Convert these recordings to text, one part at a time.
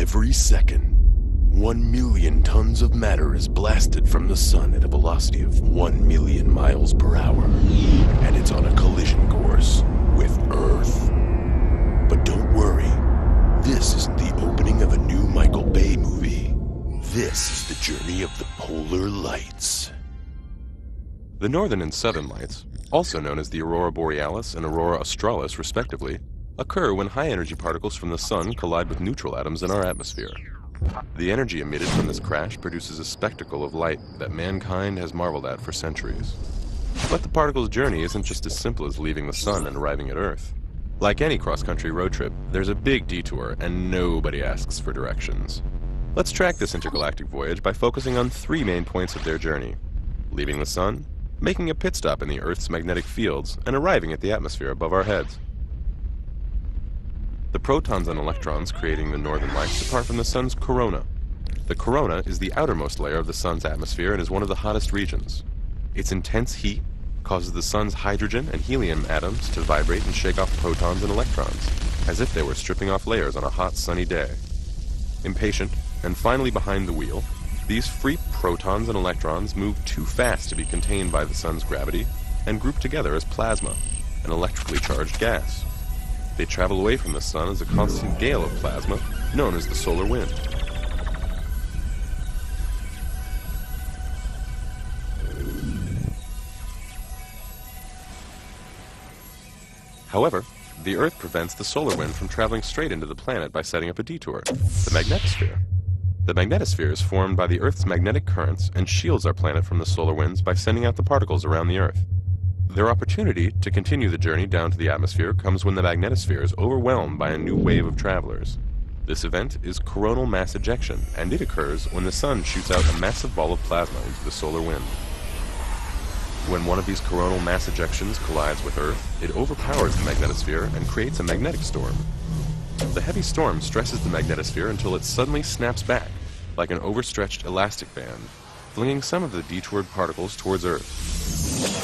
Every second, 1 million tons of matter is blasted from the sun at a velocity of 1 million miles per hour, and it's on a collision course with Earth. But don't worry, this isn't the opening of a new Michael Bay movie. This is the journey of the polar lights. The northern and southern lights, also known as the aurora borealis and aurora australis respectively, occur when high-energy particles from the sun collide with neutral atoms in our atmosphere. The energy emitted from this crash produces a spectacle of light that mankind has marveled at for centuries. But the particle's journey isn't just as simple as leaving the sun and arriving at Earth. Like any cross-country road trip, there's a big detour and nobody asks for directions. Let's track this intergalactic voyage by focusing on 3 main points of their journey: leaving the sun, making a pit stop in the Earth's magnetic fields, and arriving at the atmosphere above our heads. The protons and electrons creating the northern lights depart from the sun's corona. The corona is the outermost layer of the sun's atmosphere and is one of the hottest regions. Its intense heat causes the sun's hydrogen and helium atoms to vibrate and shake off protons and electrons, as if they were stripping off layers on a hot sunny day. Impatient, and finally behind the wheel, these free protons and electrons move too fast to be contained by the sun's gravity and group together as plasma, an electrically charged gas. They travel away from the sun as a constant gale of plasma, known as the solar wind. However, the Earth prevents the solar wind from traveling straight into the planet by setting up a detour, the magnetosphere. The magnetosphere is formed by the Earth's magnetic currents and shields our planet from the solar winds by sending out the particles around the Earth. Their opportunity to continue the journey down to the atmosphere comes when the magnetosphere is overwhelmed by a new wave of travelers. This event is coronal mass ejection, and it occurs when the sun shoots out a massive ball of plasma into the solar wind. When one of these coronal mass ejections collides with Earth, it overpowers the magnetosphere and creates a magnetic storm. The heavy storm stresses the magnetosphere until it suddenly snaps back, like an overstretched elastic band, flinging some of the detoured particles towards Earth.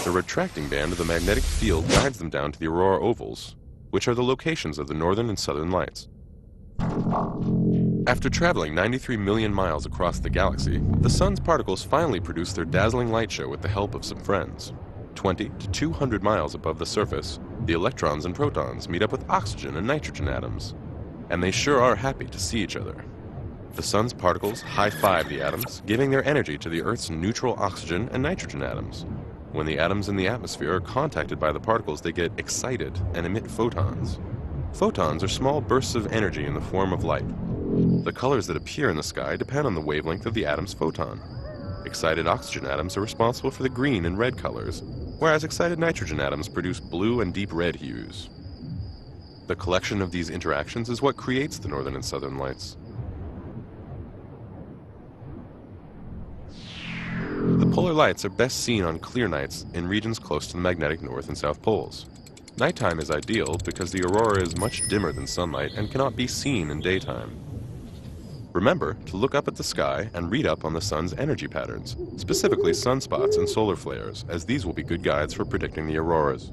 The retracting band of the magnetic field guides them down to the aurora ovals, which are the locations of the northern and southern lights. After traveling 93 million miles across the galaxy, the sun's particles finally produce their dazzling light show with the help of some friends. 20 to 200 miles above the surface, the electrons and protons meet up with oxygen and nitrogen atoms, and they sure are happy to see each other. The sun's particles high-five the atoms, giving their energy to the Earth's neutral oxygen and nitrogen atoms. When the atoms in the atmosphere are contacted by the particles, they get excited and emit photons. Photons are small bursts of energy in the form of light. The colors that appear in the sky depend on the wavelength of the atom's photon. Excited oxygen atoms are responsible for the green and red colors, whereas excited nitrogen atoms produce blue and deep red hues. The collection of these interactions is what creates the northern and southern lights. The polar lights are best seen on clear nights in regions close to the magnetic north and south poles. Nighttime is ideal because the aurora is much dimmer than sunlight and cannot be seen in daytime. Remember to look up at the sky and read up on the sun's energy patterns, specifically sunspots and solar flares, as these will be good guides for predicting the auroras.